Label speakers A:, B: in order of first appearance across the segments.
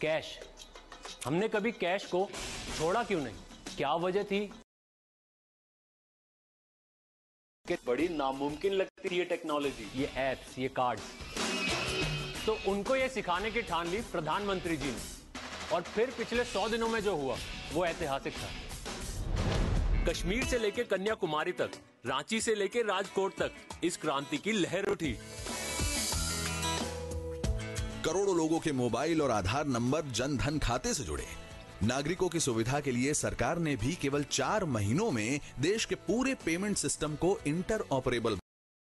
A: Cash. हमने कभी cash को छोड़ा क्यों नहीं? क्या वजह थी?
B: कि बड़ी नामुमकिन लगती है ये टेक्नोलॉजी,
A: ये एप्स, ये कार्ड्स। तो उनको ये सिखाने की ठान ली प्रधानमंत्री जी ने, और फिर पिछले 100 दिनों में जो हुआ वो ऐतिहासिक था।
B: कश्मीर से लेकर कन्याकुमारी तक, रांची से लेकर राजकोट तक इस क्रांति की लहर उठी।
C: करोड़ों लोगों के मोबाइल और आधार नंबर जन धन खाते से जुड़े। नागरिकों की सुविधा के लिए सरकार ने भी केवल 4 महीनों में देश के पूरे पेमेंट सिस्टम को इंटर ऑपरेबल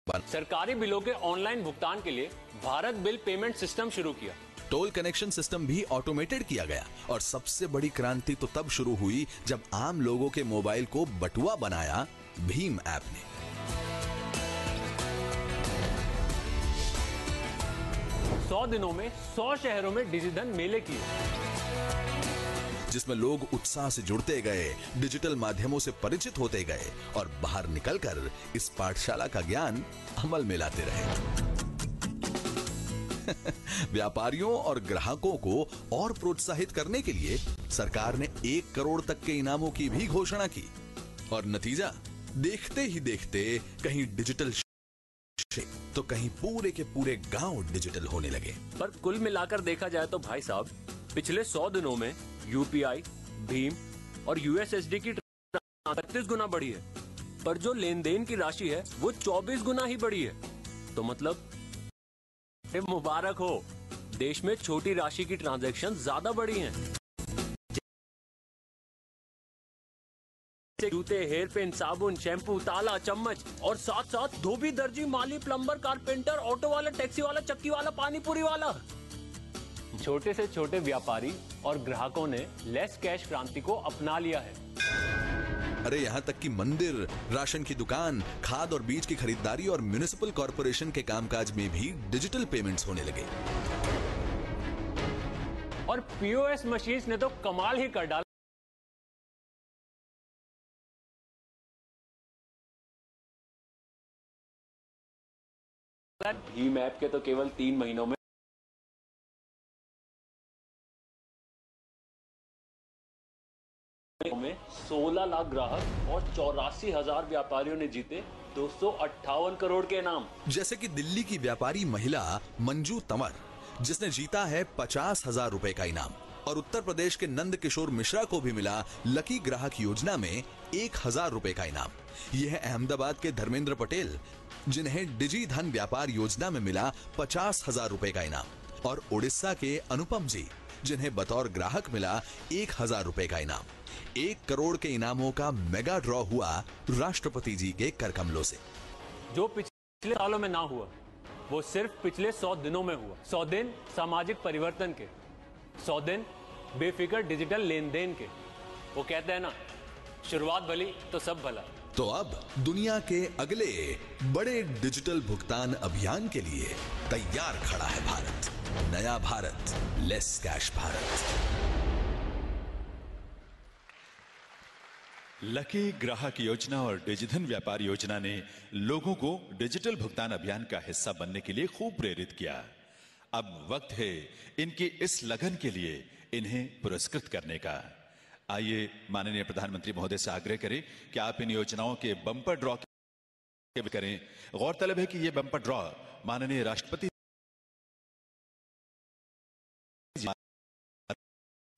C: बना।
A: सरकारी बिलों के ऑनलाइन भुगतान के लिए भारत बिल पेमेंट सिस्टम शुरू किया।
C: टोल कनेक्शन सिस्टम भी ऑटोमेटेड किया गया। और सबसे बड़ी क्रांति तो तब शुरू हुई जब आम लोगों के मोबाइल को बटुआ बनाया भीम ऐप ने।
A: 100 दिनों में 100 शहरों में डिजिधन मेले किए,
C: जिसमें लोग उत्साह से जुड़ते गए, डिजिटल माध्यमों से परिचित होते गए और बाहर निकलकर इस पाठशाला का ज्ञान अमल में लाते रहे। व्यापारियों और ग्राहकों को और प्रोत्साहित करने के लिए सरकार ने 1 करोड़ तक के इनामों की भी घोषणा की। और नतीजा देखते ही देखते कहीं डिजिटल तो कहीं पूरे के पूरे गांव डिजिटल होने लगे।
B: पर कुल मिलाकर देखा जाए तो भाई साहब, पिछले 100 दिनों में यूपीआई, भीम और यूएसएसडी की 38 गुना बढ़ी है, पर जो लेन देन की राशि है वो 24 गुना ही बढ़ी है। तो मतलब मुबारक हो, देश में छोटी राशि की ट्रांजैक्शन ज्यादा बढ़ी हैं। जूते, हेयर पिन, साबुन, शैम्पू, ताला, चम्मच और साथ साथ धोबी, दर्जी, माली, प्लम्बर, कारपेंटर, ऑटो वाला, टैक्सी वाला, चक्की वाला, पानी पूरी वाला।
A: छोटे से छोटे व्यापारी और ग्राहकों ने लेस कैश क्रांति को अपना लिया है।
C: अरे यहाँ तक कि मंदिर, राशन की दुकान, खाद और बीज की खरीदारी और म्युनिसिपल कॉर्पोरेशन के कामकाज में भी डिजिटल पेमेंट्स होने लगे।
A: और पीओएस मशीन्स ने तो कमाल ही कर डाला।
B: भीम ऐप के तो केवल 3 महीनों में 16 लाख ग्राहक और 84,000 व्यापारियों ने जीते 258 करोड़ के इनाम।
C: जैसे कि दिल्ली की व्यापारी महिला मंजू तंवर, जिसने जीता है 50,000 रुपए का इनाम। और उत्तर प्रदेश के नंद किशोर मिश्रा को भी मिला लकी ग्राहक योजना में 1,000 रुपए का इनाम। यह है अहमदाबाद के धर्मेंद्र पटेल, जिन्हें डिजी धन व्यापार योजना में मिला 50,000 रुपए का इनाम। और उड़ीसा के अनुपम जी, जिन्हें बतौर ग्राहक मिला 1,000 रुपए का इनाम। 1 करोड़ के इनामों का मेगा ड्रॉ हुआ राष्ट्रपति जी के करकमलों से।
A: जो पिछले सालों में ना हुआ, वो सिर्फ पिछले 100 दिनों में हुआ। 100 दिन सामाजिक परिवर्तन के, 100 दिन बेफिक्र डिजिटल लेन देन के। वो कहते हैं ना, शुरुआत भली तो सब भला।
C: तो अब दुनिया के अगले बड़े डिजिटल भुगतान अभियान के लिए तैयार खड़ा है भारत। नया Bharat, less cash Bharat.
D: Lucky ग्राहक योजना और डिजिधन व्यापार योजना ने लोगों को डिजिटल भुगतान अभियान का हिस्सा बनने के लिए खूब प्रेरित किया। अब वक्त है इनकी इस लगन के लिए इन्हें पुरस्कृत करने का। आइए माननीय प्रधानमंत्री महोदय से आग्रह करें कि आप इन योजनाओं के बम्पर ड्रॉ करें। गौरतलब है कि यह बम्पर ड्रॉ माननीय राष्ट्रपति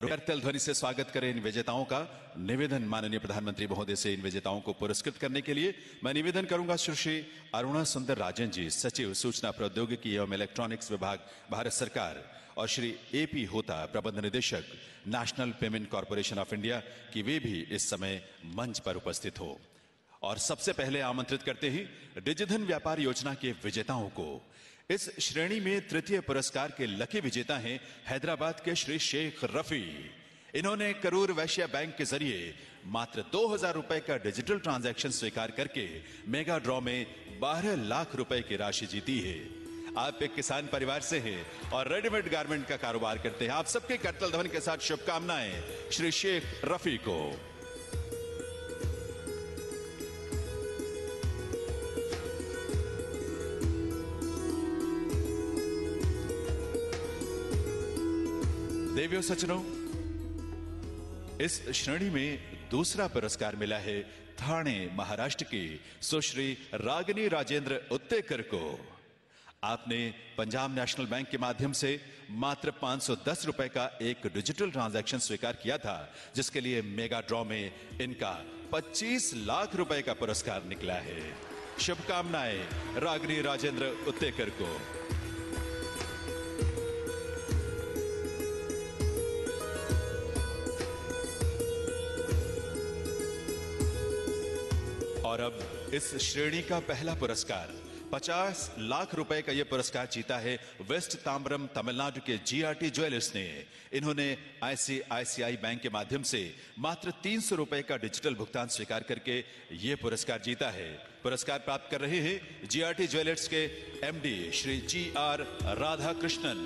D: करतल ध्वनि से स्वागत करें इन विजेताओं का। निवेदन माननीय प्रधानमंत्री महोदय से इन विजेताओं को पुरस्कृत करने के लिए मैं निवेदन करूंगा सुश्री अरुणा सुंदर राजन जी, सचिव सूचना प्रौद्योगिकी एवं इलेक्ट्रॉनिक्स विभाग, भारत सरकार, और श्री एपी होता, प्रबंध निदेशक, national payment corporation of India, कि वे भी इस समय मंच पर उपस्थित हो। और सबसे पहले आमंत्रित करते ही डिजिधन व्यापार योजना के विजेताओं को। इस श्रेणी में तृतीय पुरस्कार के लकी विजेता हैं हैदराबाद के श्री शेख रफी। इन्होंने करूर वैश्य बैंक के जरिए मात्र 2,000 रुपए का डिजिटल ट्रांजैक्शन स्वीकार करके मेगा ड्रॉ में 12 लाख रुपए की राशि जीती है। आप एक किसान परिवार से हैं और रेडीमेड गारमेंट का कारोबार करते हैं। आप सबके करतल ध्वनि के साथ शुभकामनाएं श्री शेख रफी को। देवियों सज्जनों, इस श्रेणी में दूसरा पुरस्कार मिला है ठाणे महाराष्ट्र की सुश्री रागिनी राजेंद्र उत्तेकर को। आपने पंजाब नेशनल बैंक के माध्यम से मात्र 510 रुपए का एक डिजिटल ट्रांजैक्शन स्वीकार किया था, जिसके लिए मेगा ड्रॉ में इनका 25 लाख रुपए का पुरस्कार निकला है। शुभकामनाएं रागिनी राजेंद्र उत्तेकर को। और अब इस श्रेणी का पहला पुरस्कार 50 लाख रुपए का यह पुरस्कार जीता है वेस्ट तांबरम तमिलनाडु के जीआरटी ज्वेलर्स ने। इन्होंने आईसीआईसीआई बैंक के माध्यम से मात्र 300 रुपए का डिजिटल भुगतान स्वीकार करके यह पुरस्कार जीता है। पुरस्कार प्राप्त कर रहे हैं जीआरटी ज्वेलर्स के एमडी श्री GR राधाकृष्णन।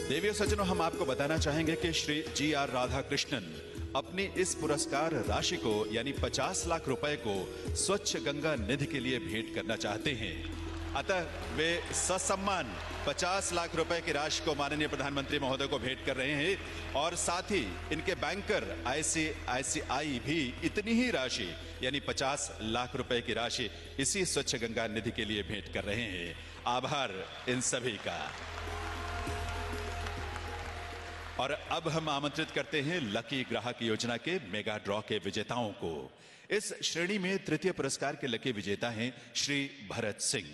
D: देवियों सज्जनों, हम आपको बताना चाहेंगे कि श्री GR राधाकृष्णन अपनी इस पुरस्कार राशि को यानी 50 लाख रुपए को स्वच्छ गंगा निधि के लिए भेंट करना चाहते हैं। अतः वे ससम्मान 50 लाख रुपए की राशि को माननीय प्रधानमंत्री महोदय को भेंट कर रहे हैं और साथ ही इनके बैंकर आईसीआईसीआई भी इतनी ही राशि यानी 50 लाख रुपए की राशि इसी स्वच्छ गंगा निधि के लिए भेंट कर रहे हैं। आभार इन सभी का। और अब हम आमंत्रित करते हैं लकी ग्राहक योजना के मेगा ड्रॉ के विजेताओं को। इस श्रेणी में तृतीय पुरस्कार के लकी विजेता हैं श्री भरत सिंह।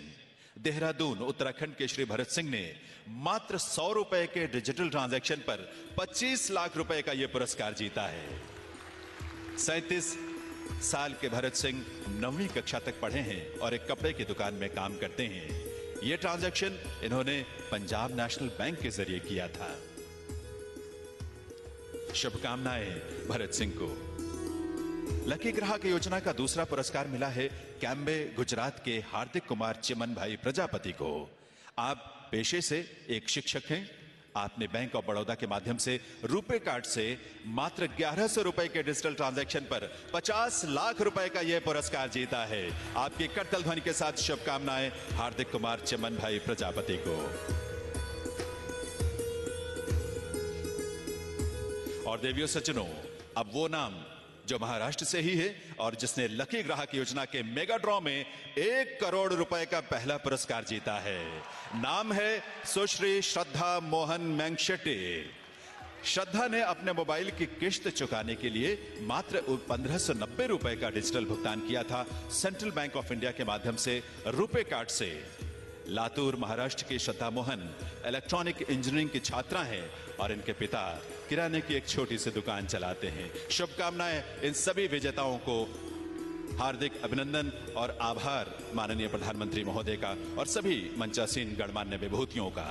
D: देहरादून उत्तराखंड के श्री भरत सिंह ने मात्र 100 रुपए के डिजिटल ट्रांजैक्शन पर 25 लाख रुपए का यह पुरस्कार जीता है। 37 साल के भरत सिंह 9वीं कक्षा तक पढ़े हैं और एक कपड़े की दुकान में काम करते हैं। यह ट्रांजैक्शन इन्होंने पंजाब नेशनल बैंक के जरिए किया था। शुभकामनाएं भरत सिंह को। लकी ग्राहक योजना का दूसरा पुरस्कार मिला है कैम्बे गुजरात के हार्दिक कुमार चिमन भाई प्रजापति को। आप पेशे से एक शिक्षक हैं। आपने बैंक ऑफ बड़ौदा के माध्यम से रुपे कार्ड से मात्र 1100 रुपए के डिजिटल ट्रांजैक्शन पर 50 लाख रुपए का यह पुरस्कार जीता है। आपकी करतल ध्वनि के साथ शुभकामनाएं हार्दिक कुमार चिमन भाई प्रजापति को। और देवियों सज्जनों, अब वो नाम जो महाराष्ट्र से ही है और जिसने लकी ग्राहक योजना के मेगा ड्रॉ में 1 करोड़ रुपए का पहला पुरस्कार जीता है। नाम है सुश्री श्रद्धा मोहन मैंगशेट्टी। श्रद्धा ने अपने मोबाइल की किश्त चुकाने के लिए मात्र 1590 रुपए का डिजिटल भुगतान किया था सेंट्रल बैंक ऑफ इंडिया के माध्यम से रुपे कार्ड से। लातूर महाराष्ट्र की श्रद्धा मोहन इलेक्ट्रॉनिक इंजीनियरिंग की छात्रा हैं और इनके पिता किराने की एक छोटी सी दुकान चलाते हैं। शुभकामनाएं इन सभी विजेताओं को। हार्दिक अभिनंदन और आभार माननीय प्रधानमंत्री महोदय का और सभी मंचासीन गणमान्य विभूतियों का।